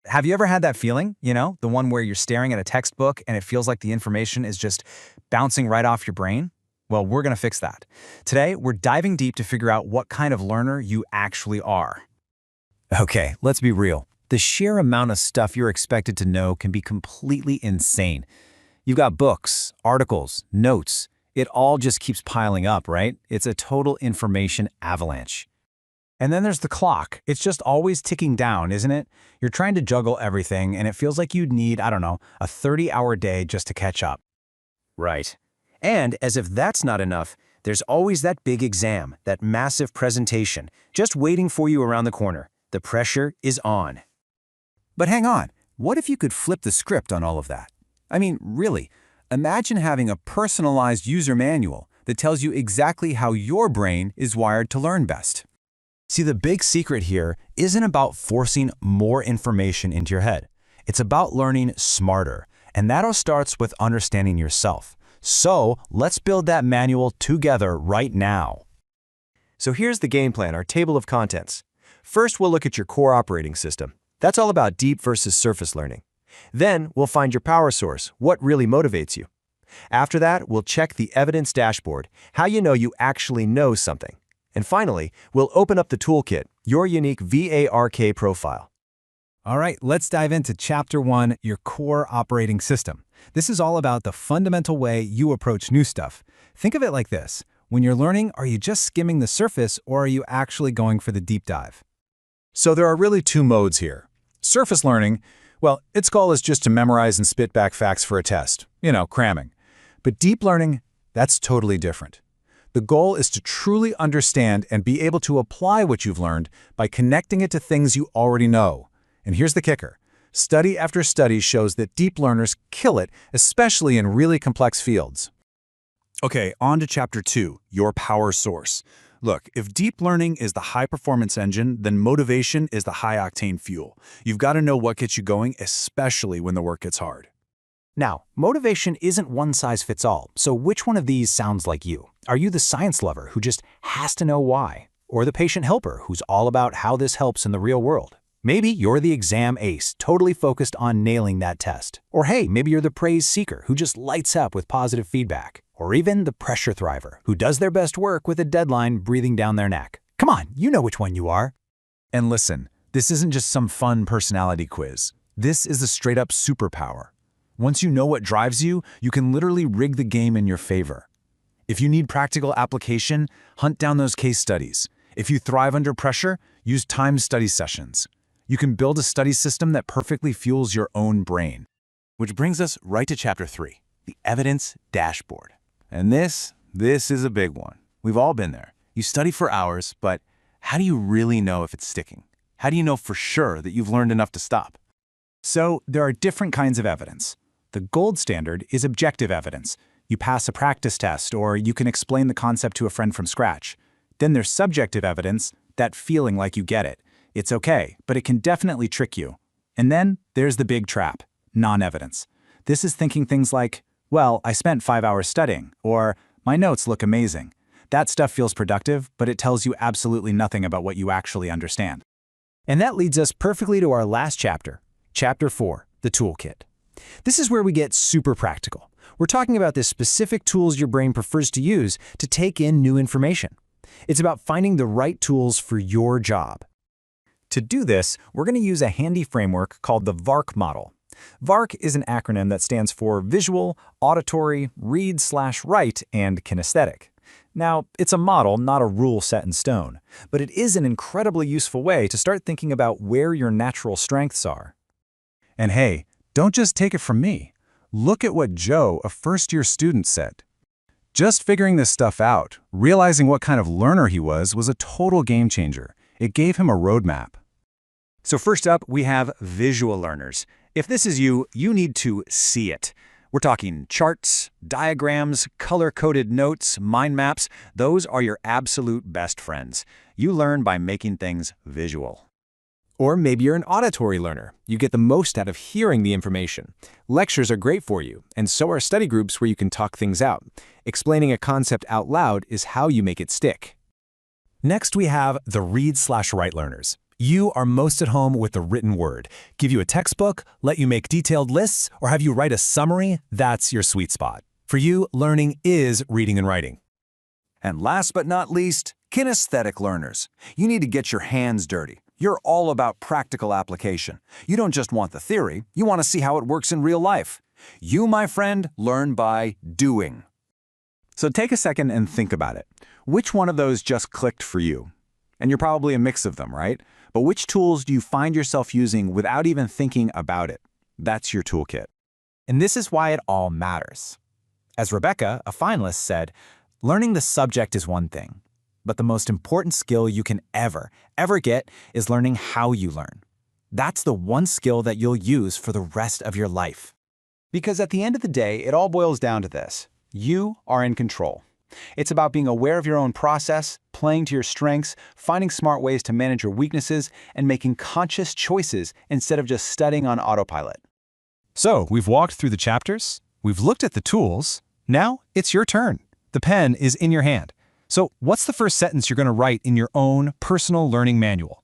Have you ever had that feeling, the one where you're staring at a textbook and it feels like the information is just bouncing right off your brain? Well, we're going to fix that. Today, we're diving deep to figure out what kind of learner you actually are. Okay, let's be real. The sheer amount of stuff you're expected to know can be completely insane. You've got books, articles, notes. It all just keeps piling up, right? It's a total information avalanche. And then there's the clock. It's just always ticking down, isn't it? You're trying to juggle everything, and it feels like you'd need, a 30-hour day just to catch up. Right. And as if that's not enough, there's always that big exam, that massive presentation, just waiting for you around the corner. The pressure is on. But hang on, what if you could flip the script on all of that? I mean, really, imagine having a personalized user manual that tells you exactly how your brain is wired to learn best. See, the big secret here isn't about forcing more information into your head. It's about learning smarter, and that all starts with understanding yourself. So let's build that manual together right now. So here's the game plan, our table of contents. First, we'll look at your core operating system. That's all about deep versus surface learning. Then, we'll find your power source, what really motivates you. After that, we'll check the evidence dashboard, how you know you actually know something. And finally, we'll open up the toolkit, your unique VARK profile. All right, let's dive into Chapter 1, your core operating system. This is all about the fundamental way you approach new stuff. Think of it like this. When you're learning, are you just skimming the surface or are you actually going for the deep dive? So there are really two modes here. Surface learning, well, its goal is just to memorize and spit back facts for a test. Cramming. But deep learning, that's totally different. The goal is to truly understand and be able to apply what you've learned by connecting it to things you already know. And here's the kicker. Study after study shows that deep learners kill it, especially in really complex fields. Okay, on to Chapter 2, your power source. Look, if deep learning is the high-performance engine, then motivation is the high-octane fuel. You've got to know what gets you going, especially when the work gets hard. Now, motivation isn't one size fits all, so which one of these sounds like you? Are you the science lover who just has to know why? Or the patient helper who's all about how this helps in the real world? Maybe you're the exam ace, totally focused on nailing that test. Or hey, maybe you're the praise seeker who just lights up with positive feedback. Or even the pressure thriver who does their best work with a deadline breathing down their neck. Come on, you know which one you are. And listen, this isn't just some fun personality quiz. This is a straight-up superpower. Once you know what drives you, you can literally rig the game in your favor. If you need practical application, hunt down those case studies. If you thrive under pressure, use timed study sessions. You can build a study system that perfectly fuels your own brain. Which brings us right to Chapter 3, the evidence dashboard. And this is a big one. We've all been there. You study for hours, but how do you really know if it's sticking? How do you know for sure that you've learned enough to stop? So there are different kinds of evidence. The gold standard is objective evidence. You pass a practice test, or you can explain the concept to a friend from scratch. Then there's subjective evidence, that feeling like you get it. It's okay, but it can definitely trick you. And then there's the big trap, non-evidence. This is thinking things like, well, I spent 5 hours studying, or my notes look amazing. That stuff feels productive, but it tells you absolutely nothing about what you actually understand. And that leads us perfectly to our last chapter, Chapter 4, the toolkit. This is where we get super practical. We're talking about the specific tools your brain prefers to use to take in new information. It's about finding the right tools for your job. To do this, we're going to use a handy framework called the VARK model. VARK is an acronym that stands for Visual, Auditory, Read/Write, and Kinesthetic. Now, it's a model, not a rule set in stone, but it is an incredibly useful way to start thinking about where your natural strengths are. And hey, don't just take it from me. Look at what Joe, a first-year student, said. Just figuring this stuff out, realizing what kind of learner he was a total game changer. It gave him a roadmap. So first up, we have visual learners. If this is you, you need to see it. We're talking charts, diagrams, color-coded notes, mind maps. Those are your absolute best friends. You learn by making things visual. Or maybe you're an auditory learner. You get the most out of hearing the information. Lectures are great for you, and so are study groups where you can talk things out. Explaining a concept out loud is how you make it stick. Next, we have the read/write learners. You are most at home with the written word. Give you a textbook, let you make detailed lists, or have you write a summary, that's your sweet spot. For you, learning is reading and writing. And last but not least, kinesthetic learners. You need to get your hands dirty. You're all about practical application. You don't just want the theory, you want to see how it works in real life. You, my friend, learn by doing. So take a second and think about it. Which one of those just clicked for you? And you're probably a mix of them, right? But which tools do you find yourself using without even thinking about it? That's your toolkit. And this is why it all matters. As Rebecca, a finalist, said, learning the subject is one thing, but the most important skill you can ever get is learning how you learn. That's the one skill that you'll use for the rest of your life. Because at the end of the day, it all boils down to this. You are in control. It's about being aware of your own process, playing to your strengths, finding smart ways to manage your weaknesses, and making conscious choices instead of just studying on autopilot. So, we've walked through the chapters, we've looked at the tools, now it's your turn. The pen is in your hand. So, what's the first sentence you're going to write in your own personal learning manual?